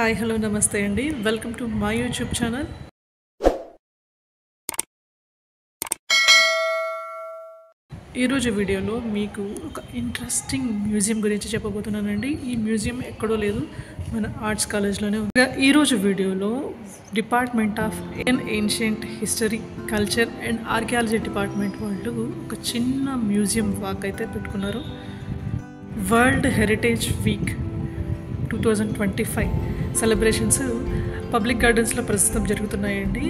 Hi hello నమస్తే అండి. Welcome to my YouTube channel. ఈరోజు వీడియోలో మీకు ఒక ఇంట్రెస్టింగ్ మ్యూజియం గురించి చెప్పబోతున్నానండి. ఈ మ్యూజియం ఎక్కడో లేదు, మన ఆర్ట్స్ కాలేజ్లోనే ఉంది. ఈరోజు వీడియోలో department of ancient history, culture and archaeology department వాళ్ళు ఒక చిన్న మ్యూజియం వాక్ అయితే పెట్టుకున్నారు. World heritage week 2025 celebrations public గార్డెన్స్లో ప్రస్తుతం జరుగుతున్నాయండి.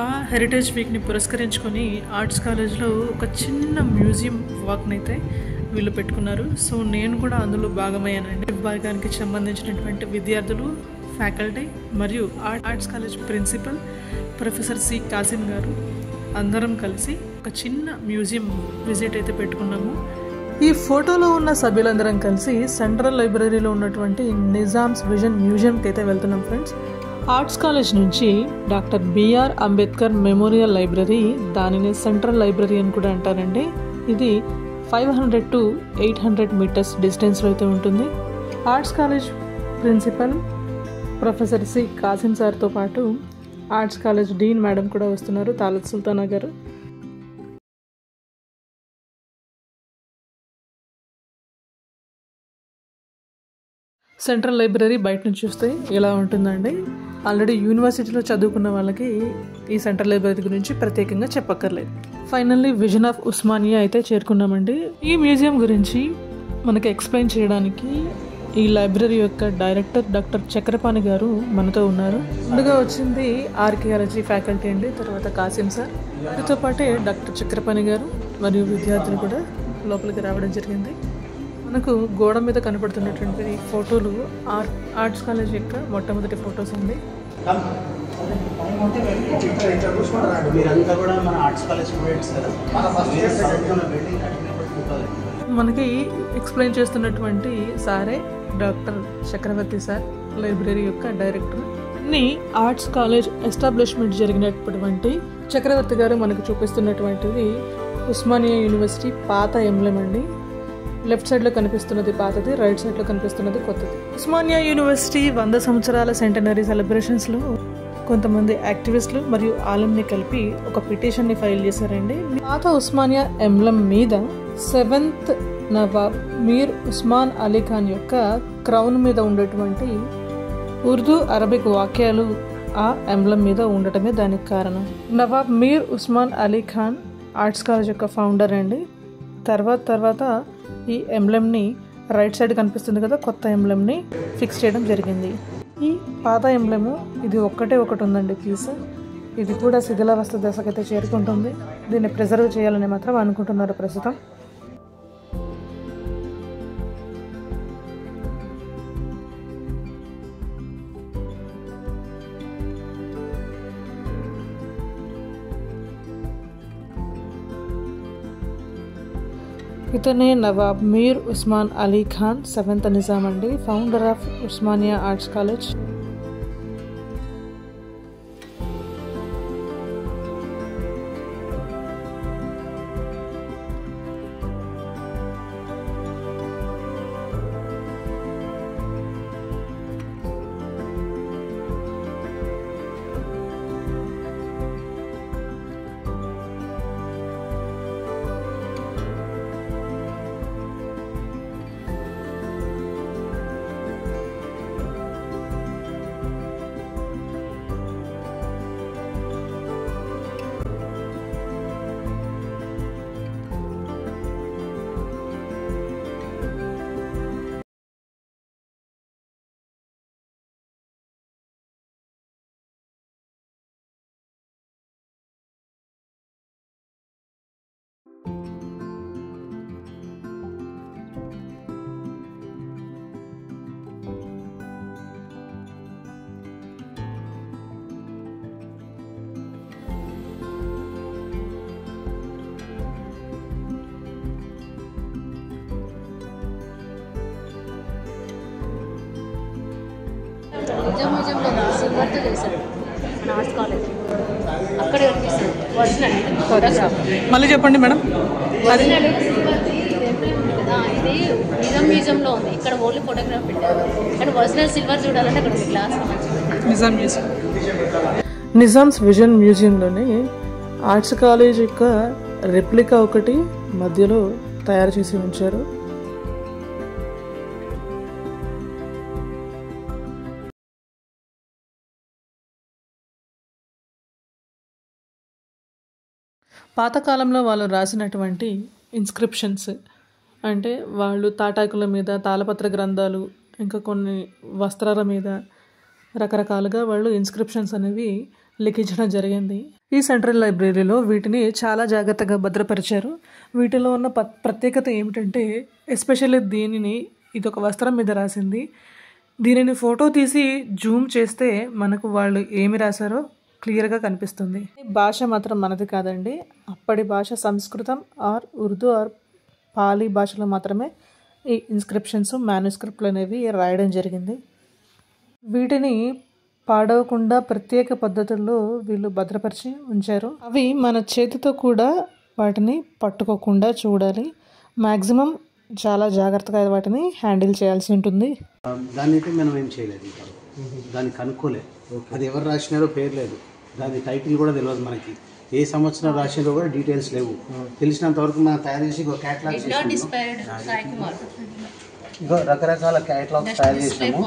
ఆ హెరిటేజ్ వీక్ని పురస్కరించుకొని ఆర్ట్స్ కాలేజ్లో ఒక చిన్న మ్యూజియం వాక్ని అయితే వీళ్ళు పెట్టుకున్నారు. సో నేను కూడా అందులో భాగమయ్యానండి. విభాగానికి సంబంధించినటువంటి విద్యార్థులు, ఫ్యాకల్టీ మరియు arts college principal professor C Kasim garu అందరం కలిసి ఒక చిన్న మ్యూజియం విజిట్ అయితే పెట్టుకున్నాము. ఈ ఫోటోలో ఉన్న సభ్యులందరం కలిసి సెంట్రల్ లైబ్రరీలో ఉన్నటువంటి నిజామ్స్ విజన్ మ్యూజియంకి అయితే వెళ్తున్నాం ఫ్రెండ్స్. ఆర్ట్స్ కాలేజ్ నుంచి doctor BR Ambedkar memorial library, దానిని సెంట్రల్ లైబ్రరీ అని కూడా అంటారండి. ఇది 500 to 800 మీటర్స్ డిస్టెన్స్లో అయితే ఉంటుంది. Arts college principal professor C Kasim సార్తో పాటు ఆర్ట్స్ కాలేజ్ డీన్ మేడం కూడా వస్తున్నారు, తాలత్ సుల్తానా గారు. సెంట్రల్ లైబ్రరీ బయట నుంచి చూస్తే ఇలా ఉంటుందండి. ఆల్రెడీ యూనివర్సిటీలో చదువుకున్న వాళ్ళకి ఈ సెంట్రల్ లైబ్రరీ గురించి ప్రత్యేకంగా చెప్పక్కర్లేదు. ఫైనల్లీ విజన్ ఆఫ్ ఉస్మానియా అయితే చేరుకున్నామండి. ఈ మ్యూజియం గురించి మనకి ఎక్స్ప్లెయిన్ చేయడానికి ఈ లైబ్రరీ యొక్క డైరెక్టర్ డాక్టర్ చక్రపాణి గారు మనతో ఉన్నారు. ముందుగా వచ్చింది ఆర్కియాలజీ ఫ్యాకల్టీ అండి, తర్వాత కాసిం సార్, వీటితో పాటే డాక్టర్ చక్రపాణి గారు మరియు విద్యార్థులు కూడా లోపలికి రావడం జరిగింది. మనకు గోడ మీద కనపడుతున్నటువంటి ఫోటోలు ఆర్ట్స్ కాలేజ్ యొక్క మొట్టమొదటి ఫొటోస్ అండి. మనకి ఎక్స్ప్లెయిన్ చేస్తున్నటువంటి సారే డాక్టర్ చక్రవర్తి సార్, లైబ్రరీ యొక్క డైరెక్టర్. అన్ని ఆర్ట్స్ కాలేజ్ ఎస్టాబ్లిష్మెంట్ జరిగినటువంటి చక్రవర్తి గారు మనకు చూపిస్తున్నటువంటిది ఉస్మానియా యూనివర్సిటీ పాత ఎంబ్లెమ్ అండి. లెఫ్ట్ సైడ్లో కనిపిస్తున్నది పాతది, రైట్ సైడ్లో కనిపిస్తున్నది కొత్తది. ఉస్మానియా యూనివర్సిటీ 100 సంవత్సరాల సెంటనరీ సెలబ్రేషన్స్లో కొంతమంది యాక్టివిస్టులు మరియు ఆలంని కలిపి ఒక పిటిషన్ని ఫైల్ చేశారండి. పాత ఉస్మానియా ఎంబ్లెమ్ మీద 7th నవాబ్ మీర్ ఉస్మాన్ అలీ ఖాన్ యొక్క క్రౌన్ మీద ఉండేటువంటి ఉర్దూ, అరబిక్ వాక్యాలు ఆ ఎంబ్లెమ్ మీద ఉండటమే దానికి కారణం. నవాబ్ మీర్ ఉస్మాన్ అలీ ఖాన్ ఆర్ట్స్ కాలేజ్ యొక్క ఫౌండర్ అండి. తర్వాత ఈ ఎంబ్లెమ్ని రైట్ సైడ్ కనిపిస్తుంది కదా, కొత్త ఎంబ్లెమ్ని ఫిక్స్ చేయడం జరిగింది. ఈ పాత ఎంబ్లెము ఇది ఒకటి ఉందండి పీస్. ఇది కూడా శిథిలావస్థ దశకైతే చేరుకుంటుంది. దీన్ని ప్రిజర్వ్ చేయాలని మాత్రం అనుకుంటున్నారు ప్రస్తుతం. ఇతనే నవాబ్ మీర్ ఉస్మాన్ అలీ ఖాన్ 7th నిజాం అండి, founder of Osmania arts college. మ్యూజియంలో సిల్వర్తో చేశారు మన ఆర్ట్స్ కాలేజ్, అక్కడే కనిపిస్తుంది ఒరిజినల్ ఫోటోగ్రాఫ్. మళ్ళీ చెప్పండి మేడం. ఒరిజినల్ సిల్వర్ది ఎంబ్లెమ్ ఉంది కదా, ఇది నిజాం మ్యూజియంలో ఉంది. ఇక్కడ ఓన్లీ ఫోటోగ్రాఫ్ పెట్టారు. ఇక్కడ ఒరిజినల్ సిల్వర్ చూడాలంటే అక్కడ ఉంది glass Nizam museum. Nizam's vision మ్యూజియంలోని ఆర్ట్స్ కాలేజ్ యొక్క రెప్లికా ఒకటి మధ్యలో తయారు చేసి ఉంచారు. పాతకాలంలో వాళ్ళు రాసినటువంటి ఇన్స్క్రిప్షన్స్ అంటే వాళ్ళు తాటాకుల మీద తాళపత్ర గ్రంథాలు ఇంకా కొన్ని వస్త్రాల మీద రకరకాలుగా వాళ్ళు ఇన్స్క్రిప్షన్స్ అనేవి లిఖించడం జరిగింది. ఈ సెంట్రల్ లైబ్రరీలో వీటిని చాలా జాగ్రత్తగా భద్రపరిచారు. వీటిలో ఉన్న ప్రత్యేకత ఏమిటంటే ఎస్పెషల్లీ దీనిని ఇది ఒక వస్త్రం మీద రాసింది. దీనిని ఫోటో తీసి జూమ్ చేస్తే మనకు వాళ్ళు ఏమి రాశారో క్లియర్గా కనిపిస్తుంది. భాష మాత్రం మనది కాదండి, అప్పటి భాష సంస్కృతం ఆర్ ఉర్దూ ఆర్ పాలీ భాషలో మాత్రమే ఈ ఇన్స్క్రిప్షన్స్ మాన్యుస్క్రిప్ట్లు అనేవి రాయడం జరిగింది. వీటిని పాడవకుండా ప్రత్యేక పద్ధతుల్లో వీళ్ళు భద్రపరిచి ఉంచారు. అవి మన చేతితో కూడా వాటిని పట్టుకోకుండా చూడాలి. మ్యాక్సిమం చాలా జాగ్రత్తగా వాటిని హ్యాండిల్ చేయాల్సి ఉంటుంది. దాన్ని అయితే మనం ఏం చేయలేదు, ఇంకా దాన్ని కనుక్కోలేదు. అది ఎవరు రాసినారో పేరు లేదు, దాని టైటిల్ కూడా తెలియదు మనకి. ఏ సంవత్సరం రాసినారో కూడా డీటెయిల్స్ లేవు. తెలిసినంత వరకు మనం తయారు చేసి ఒక క్యాటలాగ్ ఇంకా రకరకాల క్యాటలాగ్స్ తయారు చేసినాము.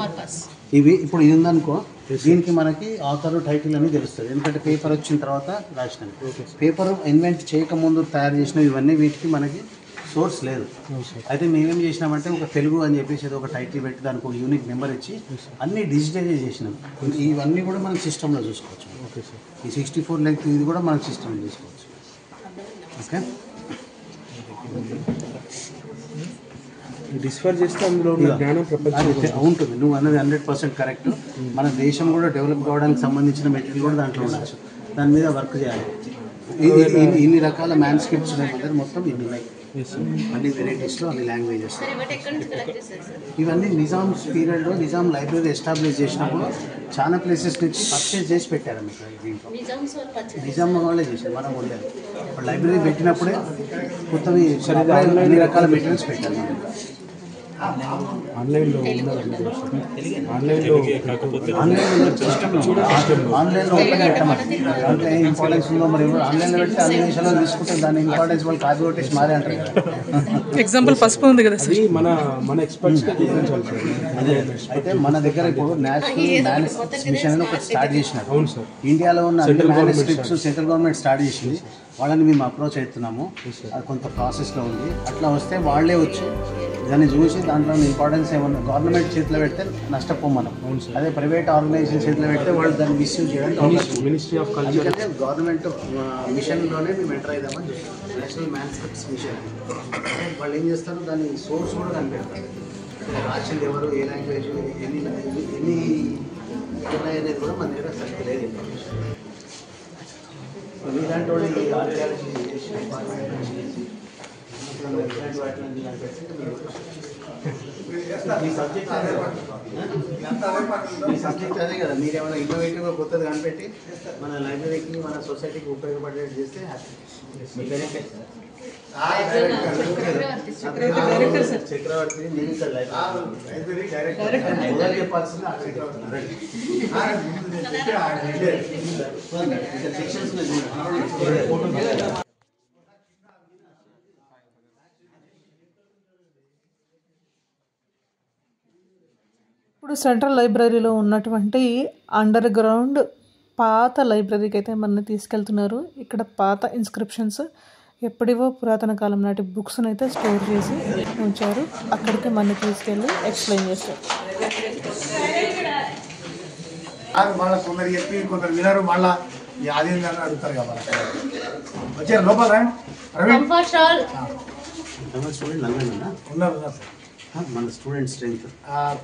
ఇవి ఇప్పుడు ఇది ఉందనుకో, దీనికి మనకి ఆథర్ టైటిల్ అని తెలుస్తుంది. ఎందుకంటే పేపర్ వచ్చిన తర్వాత రాసినాం. పేపర్ ఇన్వెంట్ చేయకముందు తయారు చేసినవి ఇవన్నీ, వీటికి మనకి సోర్స్ లేదు. అయితే మేమేం చేసినామంటే ఒక తెలుగు అని చెప్పేసి ఒక టైటిల్ పెట్టి దానికి ఒక యూనిక్ నెంబర్ ఇచ్చి అన్నీ డిజిటలైజ్ చేసినాం. ఇవన్నీ కూడా మనం సిస్టంలో చూసుకోవచ్చు. ఓకే సార్, ఈ 64 లెంగ్త్ ఇది కూడా మనం సిస్టంలో చూసుకోవచ్చు. ఓకే, డిస్ఫర్ చేస్తే అందులో జ్ఞానం ఉంటుంది. నువ్వు అన్నది 100% కరెక్ట్. మన దేశం కూడా డెవలప్ కావడానికి సంబంధించిన మెటీరియల్ కూడా దాంట్లో ఉండొచ్చు. దాని మీద వర్క్ చేయాలి. ఇన్ని రకాల మ్యాన్స్క్రిప్ట్స్ ఉన్నాయి, మొత్తం ఇన్ని ఉన్నాయి, అన్ని వెరైటీస్లో అన్ని లాంగ్వేజెస్. ఇవన్నీ నిజామ్స్ పీరియడ్లో నిజాం లైబ్రరీ ఎస్టాబ్లిష్ చేసినప్పుడు చాలా ప్లేసెస్ నుంచి పర్చేజ్ చేసి పెట్టారు. మీకు దీంట్లో నిజాం వాళ్ళే చేశారు, మనం ఉండలేదు. ఇప్పుడు లైబ్రరీ పెట్టినప్పుడే కొత్తవి అన్ని రకాల మెటీరియల్స్ పెట్టారు. ఆన్లైన్లో ఓపెన్ పెట్టమని దాంట్లో ఏ ఇంపార్టెన్స్ ఉందో మరి ఆన్లైన్లో పెట్టి అన్ని దేశాల్లో తీసుకుంటే దాని ఇంపార్టెన్స్ వాళ్ళు కాపీ కొట్టేసి మారే అంటారు కదా. ఎగ్జాంపుల్ పసుపు ఉంది కదా, అది మన ఎక్స్పర్ట్స్గా చూపించాలి. అదే అయితే మన దగ్గర ఇప్పుడు నేషనల్ మ్యానుస్క్రిప్ట్స్ మిషన్ అని ఒకటి స్టార్ట్ చేసినారు. అవును సార్, ఇండియాలో ఉన్న అన్ని మ్యానుస్క్రిప్ట్స్ సెంట్రల్ గవర్నమెంట్ స్టార్ట్ చేసింది. వాళ్ళని మేము అప్రోచ్ అవుతున్నాము. అది కొంత ప్రాసెస్లో ఉంది. అట్లా వస్తే వాళ్ళే వచ్చి దాన్ని చూసి దాంట్లో ఇంపార్టెన్స్ ఏమన్నా గవర్నమెంట్ చేతిలో పెడితే నష్టపోం మనం. అదే ప్రైవేట్ ఆర్గనైజేషన్ చేతిలో పెడితే వాళ్ళు దాన్ని మిస్యూజ్ చేయడానికి మినిస్ట్రీ ఆఫ్ కల్చర్ గవర్నమెంట్ మిషన్లోనే మేము ఎంటర్ అయిదామని చెప్పారు. నేషనల్ మ్యానుస్క్రిప్ట్స్ మిషన్ వాళ్ళు ఏం చేస్తారు, దాని సోర్స్ కూడా కనిపెడతారు. రాసింది ఎవరు, ఏ లాంగ్వేజ్, ఎన్ని ఉన్నాయి అనేది కూడా మన దగ్గర సరిగ్గా లేదు ఇన్ఫర్మేషన్. ఇలాంటి వాళ్ళు ఆర్కియాలజీ చేసి ఈ సబ్జెక్ట్ అదే కదా. మీరు ఏమైనా ఇన్నోవేటివ్గా కొత్తది కనిపెట్టి మన లైబ్రరీకి మన సొసైటీకి ఉపయోగపడేది చేస్తే చక్రవర్తి నేను ఇక్కడ లైబ్రరీ డైరెక్టర్ చెప్పాల్సింది సెక్షన్స్. ఇప్పుడు సెంట్రల్ లైబ్రరీలో ఉన్నటువంటి అండర్ గ్రౌండ్ పాత లైబ్రరీకి అయితే మనల్ని తీసుకెళ్తున్నారు. ఇక్కడ పాత ఇన్స్క్రిప్షన్స్, ఎప్పటివో పురాతన కాలం నాటి బుక్స్ని అయితే స్టోర్ చేసి ఉంచారు. అక్కడికి మనల్ని తీసుకెళ్ళి ఎక్స్ప్లెయిన్ చేస్తారు. మళ్ళీ కొందరు చెప్పి కొందరు వినరు, మళ్ళీ అదేం అడుగుతారు కదా. వచ్చారు లోపల ఉన్నారు మన స్టూడెంట్ స్ట్రెంత్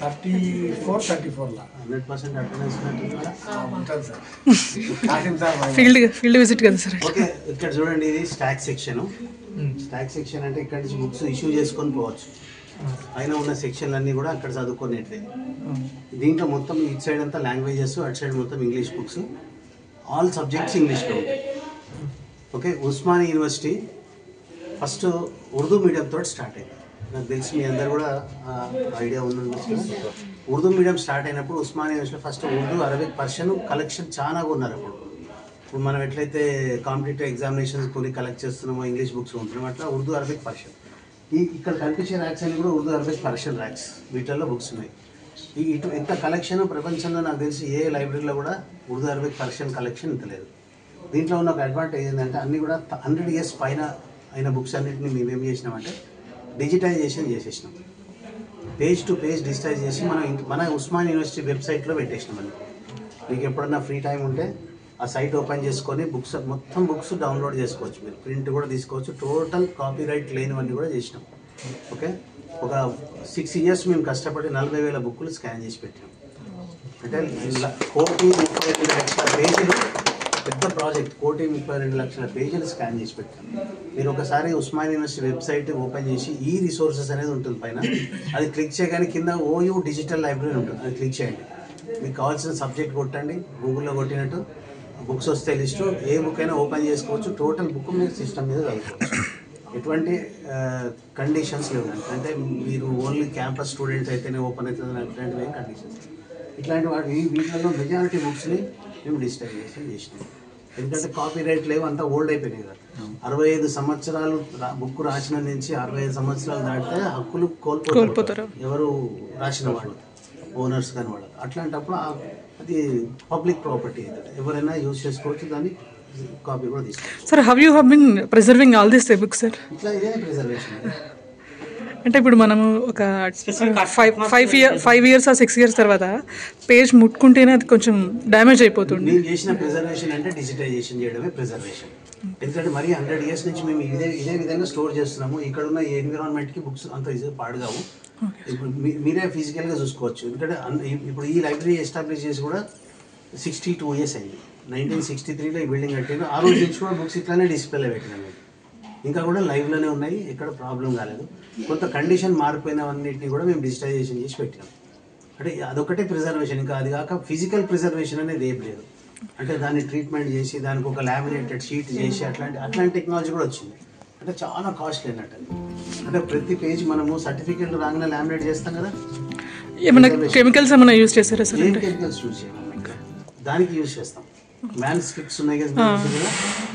34 100% అటెండెన్స్ ఉంటుంది sir. Kasim sir field visit కదా సార్. ఓకే, ఇక్కడ చూడండి, ఇది స్టాక్ సెక్షన్. స్టాక్ సెక్షన్ అంటే ఇక్కడ నుంచి బుక్స్ ఇష్యూ చేసుకొని పోవచ్చు. పైన ఉన్న సెక్షన్లు అన్నీ కూడా అక్కడ చదువుకునేట్లే. దీంట్లో మొత్తం ఇటు సైడ్ అంతా లాంగ్వేజెస్, అటు సైడ్ మొత్తం ఇంగ్లీష్ బుక్స్. ఆల్ సబ్జెక్ట్స్ ఇంగ్లీష్లో ఉంటాయి. Okay, Osmania university first Urdu medium తోటి స్టార్ట్ అయింది. నాకు తెలిసి మీ అందరు కూడా ఐడియా ఉందని. ఉర్దూ మీడియం స్టార్ట్ అయినప్పుడు ఉస్మానియా యూనివర్సిటీలో first Urdu, Arabic, Persian collection చాలా ఉన్నారు అప్పుడు. ఇప్పుడు మనం ఎట్లయితే కాంపిటేటివ్ ఎగ్జామినేషన్స్ కొన్ని కలెక్ట్ చేస్తున్నామో ఇంగ్లీష్ బుక్స్ ఉంటున్నాం, అట్లా ఉర్దూ, అరబిక్, పర్షియన్ ఇక్కడ కనిపించే ర్యాక్స్ అన్ని కూడా ఉర్దూ, అరబిక్, పర్షియన్ ర్యాక్స్. వీటిల్లో బుక్స్ ఉన్నాయి. ఇంత కలెక్షన్ ప్రపంచంలో నాకు తెలిసి ఏ లైబ్రరీలో కూడా ఉర్దూ, అరబిక్, పర్షియన్ కలెక్షన్ ఇంత లేదు. దీంట్లో ఉన్న ఒక అడ్వాంటేజ్ ఏంటంటే అన్నీ కూడా 100 years పైన అయిన బుక్స్ అన్నింటినీ మేము ఏం చేసినామంటే డిజిటైజేషన్ చేసేసినాం. పేజ్ టు పేజ్ డిజిటైజ్ చేసి మన ఉస్మాన్ యూనివర్సిటీ వెబ్సైట్లో పెట్టేసినామని. మీకు ఎప్పుడన్నా ఫ్రీ టైం ఉంటే ఆ సైట్ ఓపెన్ చేసుకొని మొత్తం బుక్స్ డౌన్లోడ్ చేసుకోవచ్చు. మీరు ప్రింట్ కూడా తీసుకోవచ్చు. టోటల్ కాపీరైట్ లేనివన్నీ కూడా చేసినాం. ఓకే, ఒక 6 years మేము కష్టపడి 40,000 బుక్కులు స్కాన్ చేసి పెట్టాం. అంటే 1,32,00,000 పేజీలు, పెద్ద ప్రాజెక్ట్. 1,32,00,000 పేజీలు స్కాన్ చేసి పెట్టాం. మీరు ఒకసారి ఉస్మాన్ యూనివర్సిటీ వెబ్సైట్ ఓపెన్ చేసి ఈ రిసోర్సెస్ అనేది ఉంటుంది పైన, అది క్లిక్ చేయగానే కింద ఓయూ డిజిటల్ లైబ్రరీ ఉంటుంది, అది క్లిక్ చేయండి. మీకు కావాల్సిన సబ్జెక్ట్ కొట్టండి, గూగుల్లో కొట్టినట్టు బుక్స్ వస్తే లిస్టు, ఏ బుక్ అయినా ఓపెన్ చేసుకోవచ్చు. టోటల్ బుక్ మీరు సిస్టమ్ మీద చదువుకోవచ్చు. ఎటువంటి కండిషన్స్ లేవు. అంటే మీరు ఓన్లీ క్యాంపస్ స్టూడెంట్స్ అయితేనే ఓపెన్ అవుతుంది అట్లాంటివి ఏం కండిషన్స్. ఇట్లాంటి వీటిలో మెజారిటీ బుక్స్ని మేము డిజిటైజేషన్ చేసినాం. ఎందుకంటే కాపీ రైట్ లేవు, అంతా ఓల్డ్ అయిపోయినాయి కదా. 65 సంవత్సరాలు బుక్ రాసిన నుంచి 65 సంవత్సరాలు దాటితే హక్కులు కోల్పోతారు ఎవరు రాసిన వాళ్ళు, ఓనర్స్ కానీ వాళ్ళు. అట్లాంటప్పుడు అది పబ్లిక్ ప్రాపర్టీ అవుతుంది, ఎవరైనా యూజ్ చేసుకోవచ్చు. దాన్ని కాపీ కూడా తీసుకోవచ్చు. Sir, how you have been preserving all these books sir? ఇట్లా ఇదే ప్రిజర్వేషన్. అంటే ఇప్పుడు మనము ఒక 5 years or 6 years తర్వాత పేజ్ ముట్టుకుంటేనే అది కొంచెం డ్యామేజ్ అయిపోతుంది. మేము చేసిన ప్రిజర్వేషన్ అంటే డిజిటైజేషన్ చేయడమే ప్రిజర్వేషన్. ఎందుకంటే మరి 100 years నుంచి మేము ఇదే విధంగా స్టోర్ చేస్తున్నాము. ఇక్కడ ఉన్న ఎన్విరాన్మెంట్కి బుక్స్ అంత ఈజీగా పాడుగావు. ఇప్పుడు మీరే ఫిజికల్గా చూసుకోవచ్చు. ఎందుకంటే ఇప్పుడు ఈ లైబ్రరీ ఎస్టాబ్లిష్ చేసి కూడా 62 years అయింది. 1963లో ఈ బిల్డింగ్ కట్టాను. ఆ రోజు నుంచి కూడా బుక్స్ ఇట్లానే డిస్ప్లేలో పెట్టినాను. ఇంకా కూడా లైవ్లోనే ఉన్నాయి, ఎక్కడ ప్రాబ్లం కాలేదు. కొంత కండిషన్ మారిపోయినవన్నిటిని కూడా మేము డిజిటైజేషన్ చేసి పెట్టాము. అంటే అదొకటే ప్రిజర్వేషన్. ఇంకా అది కాక ఫిజికల్ ప్రిజర్వేషన్ అనేది ఏం లేదు. అంటే దాన్ని ట్రీట్మెంట్ చేసి దానికి ఒక లామినేటెడ్ షీట్ చేసి అట్లాంటి టెక్నాలజీ కూడా వచ్చింది. అంటే చాలా కాస్ట్లీ అన్నట్టు. అంటే ప్రతి పేజ్ మనము సర్టిఫికేట్ రాగానే లామినేట్ చేస్తాం కదా. ఏమైనా కెమికల్స్ ఏమైనా యూజ్ చేస్తారా సార్? ఏం కెమికల్స్ యూజ్ చేయము, దానికి యూజ్ చేస్తాం. మ్యాన్ స్క్రిప్ట్స్ ఉన్నాయి కదా,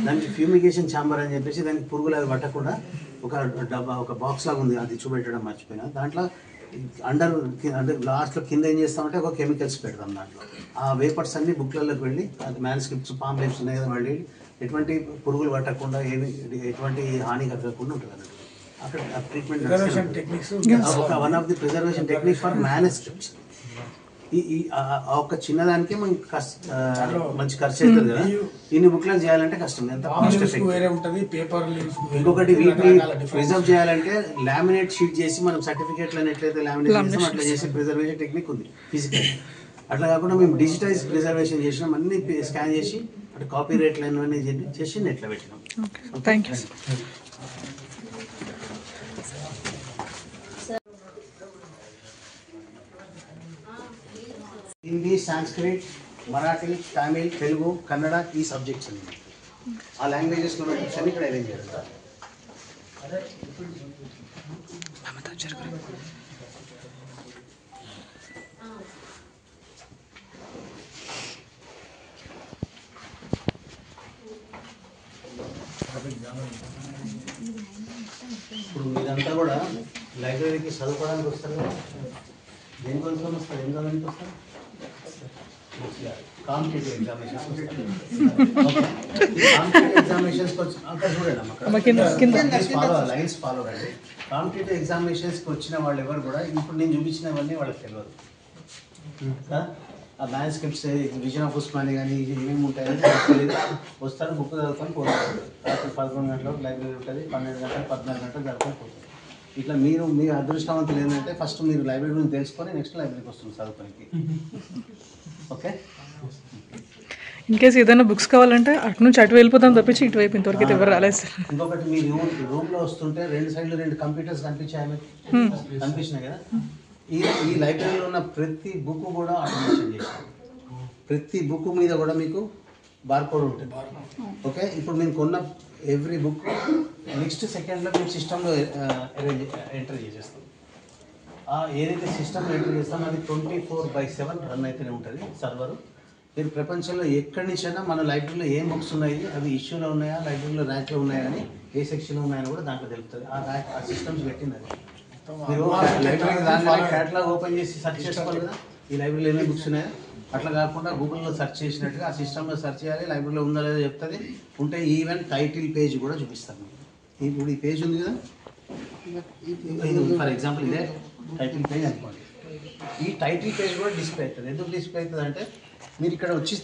దానికి ఫ్యూమిగేషన్ ఛాంబర్ అని చెప్పేసి దానికి పురుగులు అవి పట్టకుండా ఒక డబ్బా, ఒక బాక్స్ లాగా ఉంది, అది చూపెట్టడం మర్చిపోయినా. దాంట్లో అంటే లాస్ట్లో కింద ఏం చేస్తామంటే ఒక కెమికల్స్ పెడతాం. దాంట్లో ఆ వేపర్స్ అన్ని బుక్లలోకి వెళ్ళి, అది మ్యాన్ స్క్రిప్ట్స్ పామ్ లైఫ్స్ ఉన్నాయి కదా, మళ్ళీ ఎటువంటి పురుగులు పట్టకుండా ఎటువంటి హాని కలగకుండా ఉంటుంది అన్నట్టు. అక్కడ treatment techniques one of the preservation technique for man scripts. ఈ ఒక చిన్నదానికే మనకి మంచి ఖర్చు అవుతుంది కదా. ఇన్ని బుక్లకు చేయాలంటే కష్టం, ఎంత కాస్ట్ ఎఫెక్టివ్. ఇంకొకటి వీటిని ప్రిజర్వ్ చేయాలంటే లామినేట్ షీట్ చేసి మనం సర్టిఫికేట్లను ఎట్లయితే లామినేట్ చేస్తాం అట్లా చేసే ప్రిజర్వేషన్ టెక్నిక్ ఉంది ఫిజికల్. అట్లా కాకుండా మేము డిజిటైజ్ ప్రిజర్వేషన్ చేసినాం, అన్ని స్కాన్ చేసి అంటే కాపీ రైట్ లైన్ అన్నీ చేసి నెట్లో పెట్టినాం. Thank you. Hindi, Sanskrit, Marathi, Tamil, Telugu, Kannada, ఈ సబ్జెక్ట్స్ అన్ని ఆ లాంగ్వేజెస్లో బుక్స్ అన్ని ఇక్కడ అరేంజ్ చేస్తారు. ఇప్పుడు మీరంతా కూడా లైబ్రరీకి చదువుకోవడానికి వస్తారు కదా, దేనికోసం వస్తారు, ఏం చదవడానికి వస్తారు? కాంపిటేటివ్ ఎగ్జామినేషన్స్ అక్కడ చూడండి, లైన్స్ ఫాలో అండి. కాంపిటేటివ్ ఎగ్జామినేషన్స్కి వచ్చిన వాళ్ళు ఎవరు కూడా ఇప్పుడు నేను చూపించినవన్నీ వాళ్ళకి తెలియదు. ఆ మ్యాన్ స్క్రిప్ట్స్, విజన్ ఆఫ్ ఉస్మాని కానీ ఏమేమి ఉంటాయని తెలియదు. వస్తారు, బుక్ చదువుకొని పోతారు. రాత్రి 11 గంటలకు లైబ్రరీ ఉంటుంది, 12 గంటలు 14 గంటలు చదువుకొని పోతారు. ఇట్లా మీ అదృష్టవంతులు ఏంటంటే ఫస్ట్ మీరు లైబ్రరీ గురించి తెలుసుకొని నెక్స్ట్ లైబ్రరీకి వస్తుంది చదువుకోనికి. ఓకే, ఇన్ కేసు ఏదైనా బుక్స్ కావాలంటే అటు నుంచి అటు వెళ్ళిపోతాం తప్పించి ఇటువైపు ఇంతవరకు అయితే ఎవరు రాలేదు సార్. ఇంకొకటి, మీరు రూమ్లో వస్తుంటే 2 సైడ్లు 2 కంప్యూటర్స్ కనిపించాయి, కనిపించినాయి కదా. ఈ లైబ్రరీలో ఉన్న ప్రతి బుక్ కూడా ఆటోమేషన్ చేశారు. ప్రతి బుక్ మీద కూడా మీకు బార్కోడ్ ఉంటుంది. ఓకే, ఇప్పుడు మేము కొన్న ఎవ్రీ బుక్ నెక్స్ట్ సెకండ్లో మేము సిస్టంలో ఎంటర్ చేసేస్తాం. ఏదైతే సిస్టంలో ఎంటర్ చేస్తామో అది 24/7 రన్ అయితేనే ఉంటుంది సర్వరు. మీరు ప్రపంచంలో ఎక్కడి నుంచైనా మన లైబ్రరీలో ఏం బుక్స్ ఉన్నాయి, అవి ఇష్యూలో ఉన్నాయా, లైబ్రరీలో ర్యాంక్లో ఉన్నాయా అని, ఏ సెక్షన్లో ఉన్నాయని కూడా దాంట్లో తెలుపుతుంది. ఆ సిస్టమ్స్ పెట్టింది అది. మీరు లైబ్రరీకి దాని క్యాటలాగ్ ఓపెన్ చేసి సెర్చ్ చేసుకోవాలి కదా, ఈ లైబ్రరీలో ఏమేమి బుక్స్ ఉన్నాయా. అట్లా కాకుండా గూగుల్లో సెర్చ్ చేసినట్టుగా ఆ సిస్టంలో సెర్చ్ చేయాలి, లైబ్రరీలో ఉందా లేదో చెప్తుంది. ఉంటే ఈవెన్ టైటిల్ పేజ్ కూడా చూపిస్తాను మీకు. ఇప్పుడు ఈ పేజ్ ఉంది కదా, ఫర్ ఎగ్జాంపుల్ ఇదే టైటిల్ పేజ్ అనుకోండి. ఈ టైటిల్ పేజ్ కూడా డిస్ప్లే అవుతుంది. ఎందుకు డిస్ప్లే అవుతుంది అంటే మీరు ఇక్కడ వచ్చి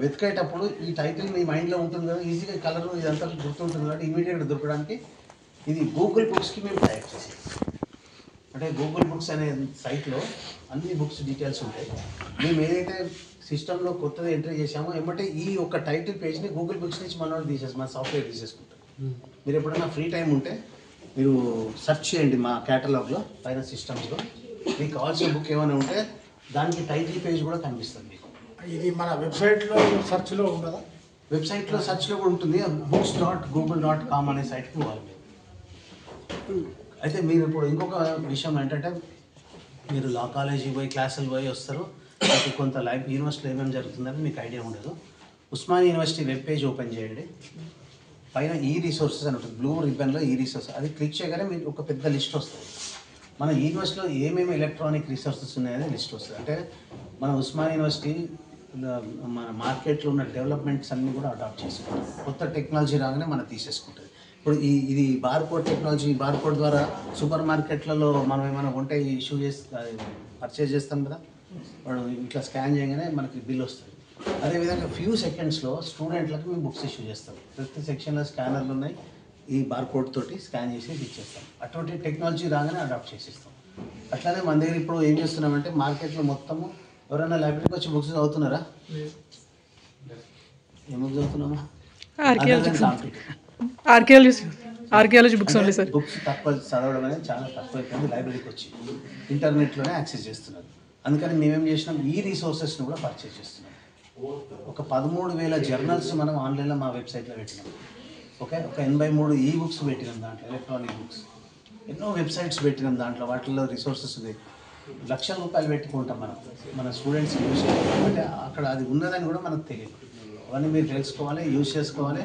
వెతికేటప్పుడు ఈ టైటిల్ మీ మైండ్లో ఉంటుంది కదా, ఈజీగా కలర్ ఇదంతా గుర్తుంటుంది కాబట్టి ఇమీడియట్గా దొరకడానికి ఇది గూగుల్ బుక్స్కి మేము తయారు చేసాం. అంటే గూగుల్ బుక్స్ అనే సైట్లో అన్ని బుక్స్ డీటెయిల్స్ ఉంటాయి. మేము ఏదైతే సిస్టంలో కొత్తగా ఎంట్రీ చేసామో ఏమంటే ఈ ఒక టైటిల్ పేజ్ని గూగుల్ బుక్స్ నుంచి మన సాఫ్ట్వేర్ తీసేసుకుంటాం. మీరు ఎప్పుడైనా ఫ్రీ టైం ఉంటే మీరు సెర్చ్ చేయండి మా క్యాటలాగ్లో పైన సిస్టమ్స్లో. మీకు కావాల్సిన బుక్ ఏమైనా ఉంటే దానికి టైటిల్ పేజ్ కూడా కనిపిస్తుంది మీకు. ఇది మన వెబ్సైట్లో సెర్చ్లో ఉండదా? వెబ్సైట్లో సెర్చ్లో కూడా ఉంటుంది. books.google.com అనే సైట్కి పోవాలి మీరు. అయితే మీరు ఇప్పుడు ఇంకొక విషయం ఏంటంటే మీరు లా కాలేజీకి పోయి క్లాసులు పోయి వస్తారు, మీకు కొంత యూనివర్సిటీలో ఏమేమి జరుగుతుందని మీకు ఐడియా ఉండదు. Osmania university web page open చేయండి. పైన ఈ రిసోర్సెస్ అని ఉంటుంది, బ్లూ రిబ్బన్లో ఈ రిసోర్స్, అది క్లిక్ చేయగానే మీకు ఒక పెద్ద లిస్ట్ వస్తుంది. మన యూనివర్సిటీలో ఏమేమి ఎలక్ట్రానిక్ రిసోర్సెస్ ఉన్నాయని లిస్ట్ వస్తుంది. అంటే మన ఉస్మానియా యూనివర్సిటీ మన మార్కెట్లో ఉన్న డెవలప్మెంట్స్ అన్నీ కూడా అడాప్ట్ చేసుకుంటాం. కొత్త టెక్నాలజీ రాగానే మనం తీసేసుకుంటుంది. ఇప్పుడు ఇది బార్కోడ్ టెక్నాలజీ, బార్కోడ్ ద్వారా సూపర్ మార్కెట్లలో మనం ఏమైనా ఉంటే ఇష్యూ చేసి పర్చేజ్ చేస్తాం కదా, వాడు ఇట్లా స్కాన్ చేయగానే మనకి బిల్ వస్తుంది. అదేవిధంగా ఫ్యూ సెకండ్స్లో స్టూడెంట్లకు మేము బుక్స్ ఇష్యూ చేస్తాం. ప్రతి సెక్షన్లో స్కానర్లు ఉన్నాయి, ఈ బార్కోడ్ తోటి స్కాన్ చేసి ఇచ్చేస్తాం. అటువంటి టెక్నాలజీ రాగానే అడాప్ట్ చేసేస్తాం. అట్లానే మన దగ్గర ఇప్పుడు ఏం చేస్తున్నామంటే మార్కెట్లో మొత్తము ఎవరైనా లైబ్రరీకి వచ్చి బుక్స్ చదువుతున్నారా? ఏం బుక్స్ చదువుతున్నామా? Archaeology books only sir. Books తక్కువ చదవడం అనేది చాలా తక్కువ అయిపోయింది. లైబ్రరీకి వచ్చి ఇంటర్నెట్లోనే యాక్సెస్ చేస్తున్నారు. అందుకని మేమేం చేసినాం, ఈ రిసోర్సెస్ని కూడా పర్చేజ్ చేస్తున్నాం. ఒక 13,000 జర్నల్స్ మనం ఆన్లైన్లో మా వెబ్సైట్లో పెట్టినాం. ఓకే, ఒక 83 ఈ బుక్స్ పెట్టినాం దాంట్లో, ఎలక్ట్రానిక్ బుక్స్. ఎన్నో వెబ్సైట్స్ పెట్టినాం దాంట్లో, వాటిల్లో రిసోర్సెస్ ఉంది. లక్షల రూపాయలు పెట్టుకుంటాం మనం మన స్టూడెంట్స్ యూజ్ చేయాలి అంటే అక్కడ అది ఉన్నదని కూడా మనకు తెలియదు. అవన్నీ మీరు తెలుసుకోవాలి, యూజ్ చేసుకోవాలి.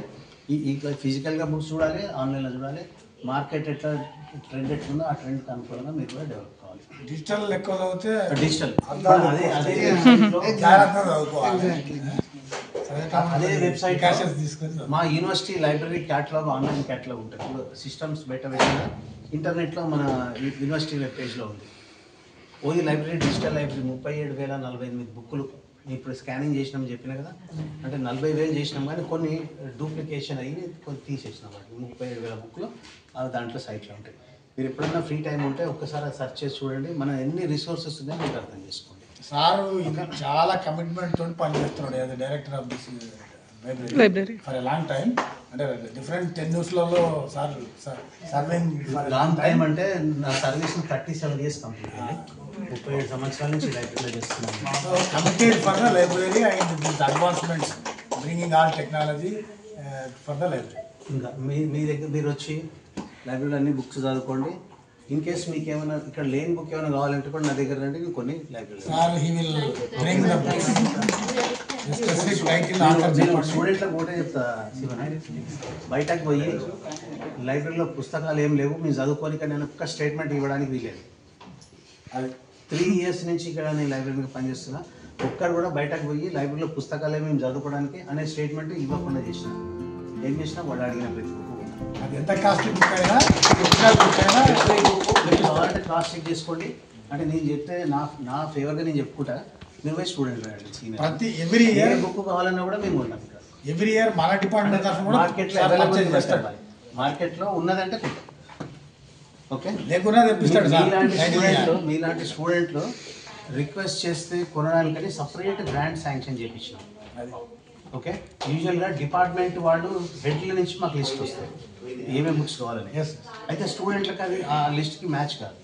ఈ ఫిజికల్గా బుక్స్ చూడాలి, ఆన్లైన్లో చూడాలి. మార్కెట్ ఎట్లా ట్రెండ్ ఎట్లుందో ఆ ట్రెండ్కి అనుకూలంగా మీరు కూడా డెవలప్ కావాలి. డిజిటల్ లెక్క చదివితే డిజిటల్ అదే వెబ్సైట్ మా university library catalogue, online catalogue ఉంటుంది. ఇప్పుడు సిస్టమ్స్ పెట్టిన ఇంటర్నెట్లో మన యూనివర్సిటీ వెబ్ పేజ్లో ఉంది. ఓన్లీ లైబ్రరీ, డిజిటల్ లైబ్రరీ 37,048 బుక్కులు ఇప్పుడు స్కానింగ్ చేసినామని చెప్పినా కదా, అంటే 40,000 చేసినాం కానీ కొన్ని డూప్లికేషన్ అయ్యి కొన్ని తీసేసినాం. వాటిని 37,000 బుక్లు దాంట్లో సైట్లో ఉంటాయి. మీరు ఎప్పుడైనా ఫ్రీ టైం ఉంటే ఒక్కసారి సెర్చ్ చేసి చూడండి, మన ఎన్ని రిసోర్సెస్ ఉన్నాయో మీకు అర్థం చేసుకోండి. సార్ ఇంకా చాలా కమిట్మెంట్ తోటి పనిచేస్తున్నాడు as director of this library for a long time. అంటే డిఫరెంట్ టెన్యూర్స్లలో సార్ సర్వింగ్ లాంగ్ టైం అంటే నా సర్వీస్ 37 years కంప్లీట్ అయ్యింది. 37 సంవత్సరాల నుంచి లైబ్రరీలో చేస్తున్నాను. Committed for the library and this advancements bringing all technology for the library. ఇంకా మీ దగ్గర మీరు వచ్చి లైబ్రరీలో అన్ని బుక్స్ చదువుకోండి. ఇన్ కేస్ మీకు ఏమైనా ఇక్కడ లేని బుక్ ఏమైనా కావాలంటే కూడా నా దగ్గర రండి, నేను కొన్ని లైబ్రరీ స్టూడెంట్లకు ఒకటే చెప్తా శివన్, బయటకు పోయి లైబ్రరీలో పుస్తకాలు ఏం లేవు మీరు చదువుకోని కానీ నేను ఒక్క స్టేట్మెంట్ ఇవ్వడానికి వీలేదు. అది 3 years నుంచి ఇక్కడ నేను లైబ్రరీకి పనిచేస్తున్నా. ఒక్కరు కూడా బయటకు పోయి లైబ్రరీలో పుస్తకాలు మేము చదువుకోవడానికి అనే స్టేట్మెంట్ ఇవ్వకుండా చేసిన. ఏం చేసినా వాడు అడిగిన ప్రతి బుక్ అది ఎంత కాస్ట్లీ బుక్ అయినా కావాలంటే క్రాస్ చెక్ చేసుకోండి. అంటే నేను చెప్తే నా ఫేవర్గా నేను చెప్పుకుంటా, మీరు పోయి స్టూడెంట్ ప్రతి ఎవ్రీ ఇయర్ బుక్ కావాలన్నా కూడా మేము ఉన్నాం. ఎవ్రీ ఇయర్ మన డిపార్ట్మెంట్ మార్కెట్లో అవైలబుల్ చేస్తాడు. మార్కెట్లో ఉన్నదంటే కొంటాం. ఓకే, లేకున్నా తెప్పిస్తాడు. మీలాంటి స్టూడెంట్లు రిక్వెస్ట్ చేస్తే కొనడానికని సపరేట్ గ్రాంట్ శాంక్షన్ చేయించినాం. ఓకే, యూజువల్గా డిపార్ట్మెంట్ వాళ్ళు హెడ్ల నుంచి మాకు లిస్ట్ వస్తుంది ఏమేమి బుక్స్ కావాలని. అయితే స్టూడెంట్లకు అది ఆ లిస్ట్కి మ్యాచ్ కాదు.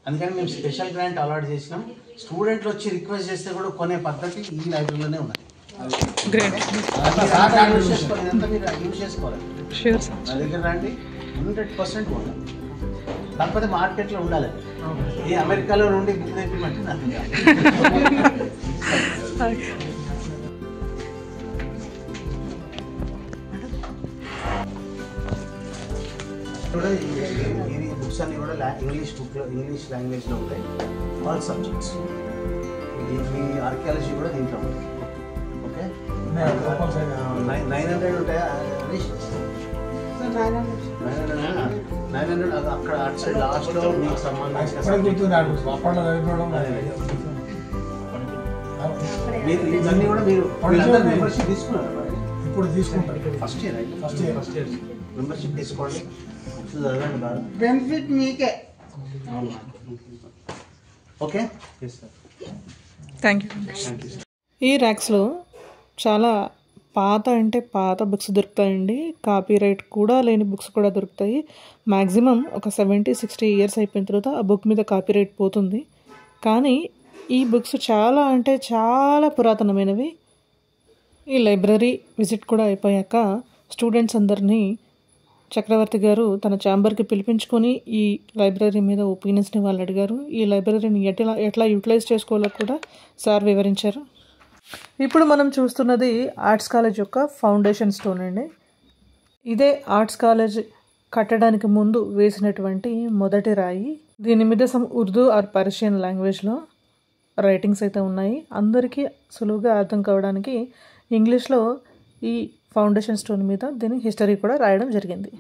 అందుకని మేము స్పెషల్ గ్రాంట్ అలాట్ చేసినాం. స్టూడెంట్లు వచ్చి రిక్వెస్ట్ చేస్తే కూడా కొనే పద్ధతి ఈ లైబ్రరీలోనే ఉన్నది. గ్రేట్. యూజ్ చేసుకోవాలి, ఇదంతా మీరు యూజ్ చేసుకోవాలి. Sure sir. నా దగ్గర రండి, 100% ఉండాలి. కాకపోతే మార్కెట్లో ఉండాలి. ఈ అమెరికాలో నుండి బుక్ తెప్పిమంటే నాకు కూడా ఈ బుక్స్ అన్ని కూడా ఇంగ్లీష్ లాంగ్వేజ్లో ఉంటాయి. All subjects. మీ ఆర్కియాలజీ కూడా దీంట్లో ఉంటుంది. ఓకే, 900 ఉంటాయా? 900 అక్కడ అటు సైడ్ లాస్ట్లో మీకు సంబంధించిన మీరు ఇవన్నీ కూడా మీరు మెంబర్షిప్ తీసుకున్నారు. ఇప్పుడు తీసుకుంటారు. ఫస్ట్ ఇయర్ మెంబర్షిప్ తీసుకోండి, చదవండి బాగా. బెనిఫిట్ మీకే. Okay, thank you. ఈ ర్యాక్స్లో చాలా పాత బుక్స్ దొరుకుతాయండి. కాపీరైట్ కూడా లేని బుక్స్ కూడా దొరుకుతాయి. మ్యాక్సిమం ఒక 70-60 ఇయర్స్ అయిపోయిన తర్వాత ఆ బుక్ మీద కాపీరైట్ పోతుంది. కానీ ఈ బుక్స్ చాలా పురాతనమైనవి. ఈ లైబ్రరీ విజిట్ కూడా అయిపోయాక స్టూడెంట్స్ అందరినీ చక్రవర్తి గారు తన ఛాంబర్కి పిలిపించుకొని ఈ లైబ్రరీ మీద ఒపీనియన్స్ని వాళ్ళు అడిగారు. ఈ లైబ్రరీని ఎట్లా యూటిలైజ్ చేసుకోవాలో కూడా సార్ వివరించారు. ఇప్పుడు మనం చూస్తున్నది ఆర్ట్స్ కాలేజ్ యొక్క ఫౌండేషన్ స్టోన్ అండి. ఇదే ఆర్ట్స్ కాలేజ్ కట్టడానికి ముందు వేసినటువంటి మొదటి రాయి. దీని మీద ఉర్దూ ఆర్ పర్షియన్ లాంగ్వేజ్లో రైటింగ్స్ అయితే ఉన్నాయి. అందరికీ సులువుగా అర్థం కావడానికి ఇంగ్లీష్లో ఈ ఫౌండేషన్ స్టోన్ మీద దీని హిస్టరీ కూడా రాయడం జరిగింది.